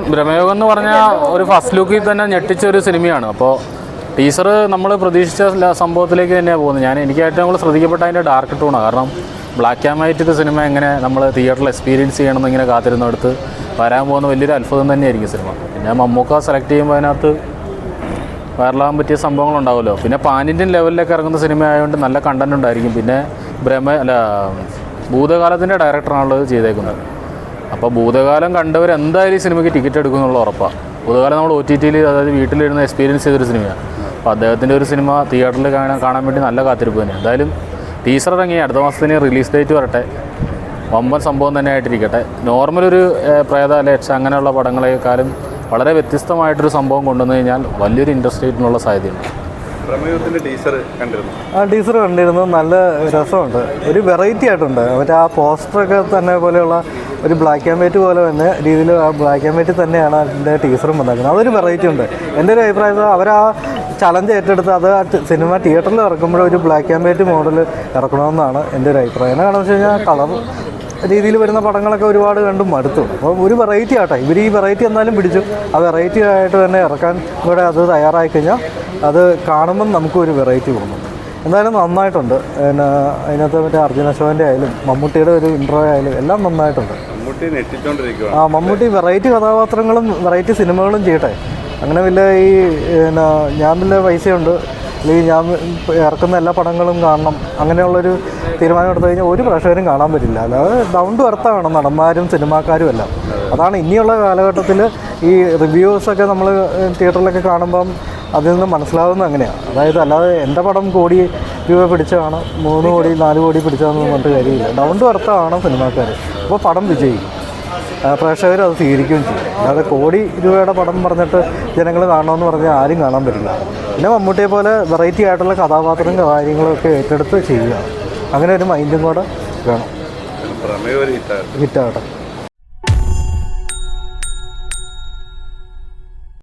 ഭ്രമയോഗം എന്ന് പറഞ്ഞാൽ ഒരു ഫസ്റ്റ് ലുക്കിൽ തന്നെ ഞെട്ടിച്ച ഒരു സിനിമയാണ്. അപ്പോൾ ടീസർ നമ്മൾ പ്രതീക്ഷിച്ച സംഭവത്തിലേക്ക് തന്നെയാണ് പോകുന്നത്. എനിക്ക് ഏറ്റവും കൂടുതൽ ശ്രദ്ധിക്കപ്പെട്ട അതിൻ്റെ ഡാർക്ക് ടൂണാണ്. കാരണം ബ്ലാക്ക് ആൻഡ് വൈറ്റ് സിനിമ എങ്ങനെ നമ്മൾ തിയേറ്ററിൽ എക്സ്പീരിയൻസ് ചെയ്യണമെന്ന് ഇങ്ങനെ കാത്തിരുന്നെടുത്ത് വരാൻ പോകുന്ന വലിയൊരു അത്ഭുതം തന്നെയായിരിക്കും സിനിമ. പിന്നെ മമ്മൂക്ക സെലക്ട് ചെയ്യുമ്പോൾ അതിനകത്ത് വൈറലാകാൻ പറ്റിയ സംഭവങ്ങളുണ്ടാവുമല്ലോ. പിന്നെ പാൻ ഇന്ത്യൻ ലെവലിലേക്ക് ഇറങ്ങുന്ന സിനിമ ആയതുകൊണ്ട് നല്ല കണ്ടന്റ് ഉണ്ടായിരിക്കും. പിന്നെ ഭൂതകാലത്തിൻ്റെ ഡയറക്ടറാണുള്ളത് ചെയ്തേക്കുന്നത്. അപ്പോൾ ഭൂതകാലം കണ്ടവർ എന്തായാലും ഈ സിനിമയ്ക്ക് ടിക്കറ്റ് എടുക്കുമെന്നുള്ള ഉറപ്പാണ്. ഭൂതകാലം നമ്മൾ OTT-യിൽ, അതായത് വീട്ടിലിരുന്ന് എക്സ്പീരിയൻസ് ചെയ്തൊരു സിനിമയാണ്. അപ്പോൾ അദ്ദേഹത്തിൻ്റെ ഒരു സിനിമ തിയേറ്ററിൽ കാണാൻ വേണ്ടി നല്ല കാത്തിരിപ്പ് തന്നെയാണ്. എന്തായാലും ടീസർ ഇറങ്ങി അടുത്ത മാസത്തിന് റിലീസ് ഡേറ്റ് വരട്ടെ. വമ്പൻ സംഭവം തന്നെ ആയിട്ടിരിക്കട്ടെ. നോർമലൊരു പ്രേത ലേറ്റ്സ് അങ്ങനെയുള്ള പടങ്ങളെക്കാളും വളരെ വ്യത്യസ്തമായിട്ടൊരു സംഭവം കൊണ്ടുവന്നു കഴിഞ്ഞാൽ വലിയൊരു ഇൻഡസ്ട്രിയിലുള്ള സാധ്യതയുണ്ട്. ടീച്ചർ കണ്ടിരുന്നു. നല്ല രസമുണ്ട്. ഒരു വെറൈറ്റി ആയിട്ടുണ്ട്. മറ്റേ ആ പോസ്റ്ററൊക്കെ തന്നെ പോലെയുള്ള ഒരു ബ്ലാക്ക് ആൻഡ് വൈറ്റ് പോലെ തന്നെ രീതിയിൽ ആ ബ്ലാക്ക് ആൻഡ് വൈറ്റ് തന്നെയാണ് അതിൻ്റെ ടീച്ചറും വന്നേക്കുന്നത്. അതൊരു വെറൈറ്റി ഉണ്ട്. എൻ്റെ ഒരു അഭിപ്രായത്തിൽ അവരാ ചലഞ്ച് ഏറ്റെടുത്ത് അത് സിനിമ തിയേറ്ററിൽ ഇറക്കുമ്പോൾ ഒരു ബ്ലാക്ക് ആൻഡ് വൈറ്റ് മോഡൽ ഇറക്കണമെന്നാണ് എൻ്റെ ഒരു അഭിപ്രായം. കാരണം വെച്ച് കഴിഞ്ഞാൽ കളർ രീതിയിൽ വരുന്ന പടങ്ങളൊക്കെ ഒരുപാട് കണ്ടും മടുത്തു. അപ്പോൾ ഒരു വെറൈറ്റി ആട്ടെ, ഇവർ ഈ വെറൈറ്റി എന്നാലും പിടിച്ചു. ആ വെറൈറ്റി ആയിട്ട് തന്നെ ഇറക്കാൻ ഇവിടെ അത് തയ്യാറായി കഴിഞ്ഞാൽ അത് കാണുമ്പം നമുക്കൊരു വെറൈറ്റി തോന്നും. എന്തായാലും നന്നായിട്ടുണ്ട്. പിന്നെ അതിനകത്ത് മറ്റേ അർജുന അശോകൻ്റെ ആയാലും മമ്മൂട്ടിയുടെ ഒരു ഇൻട്രോ ആയാലും എല്ലാം നന്നായിട്ടുണ്ട്. മമ്മൂട്ടി വെറൈറ്റി കഥാപാത്രങ്ങളും വെറൈറ്റി സിനിമകളും ചെയ്യട്ടെ. അങ്ങനെ വലിയ പിന്നെ ഞാൻ വലിയ പൈസയുണ്ട് അല്ലെങ്കിൽ ഞാൻ ഇറക്കുന്ന എല്ലാ പടങ്ങളും കാണണം അങ്ങനെയുള്ളൊരു തീരുമാനം എടുത്തു കഴിഞ്ഞാൽ ഒരു പ്രേക്ഷകരും കാണാൻ പറ്റില്ല. അല്ലാതെ ഡൗൺ ടു എർത്ത് വേണം നടന്മാരും സിനിമാക്കാരും എല്ലാം. അതാണ് ഇനിയുള്ള കാലഘട്ടത്തിൽ ഈ റിവ്യൂസൊക്കെ നമ്മൾ തിയേറ്ററിലൊക്കെ കാണുമ്പം അതിൽ നിന്ന് മനസ്സിലാവുന്നത് അങ്ങനെയാണ്. അതായത് അല്ലാതെ എൻ്റെ പടം കോടി രൂപ പിടിച്ചതാണ്, 3 കോടി 4 കോടി പിടിച്ചതെന്ന് പറഞ്ഞിട്ട് കാര്യമില്ല. ഡൗൺ ടു എർത്ത് ആണ് സിനിമാക്കാർ. അപ്പോൾ പടം വിജയിക്കും, പ്രേക്ഷകർ അത് സ്വീകരിക്കുകയും ചെയ്യും. അല്ലാതെ കോടി രൂപയുടെ പടം പറഞ്ഞിട്ട് ജനങ്ങൾ കാണണമെന്ന് പറഞ്ഞാൽ ആരും കാണാൻ പറ്റില്ല. പിന്നെ മമ്മൂട്ടിയെ പോലെ വെറൈറ്റി ആയിട്ടുള്ള കഥാപാത്രവും കാര്യങ്ങളൊക്കെ ഏറ്റെടുത്ത് ചെയ്യുക. അങ്ങനെ ഒരു മൈൻഡും കൂടെ വേണം. ഹിറ്റാകട്ടെ.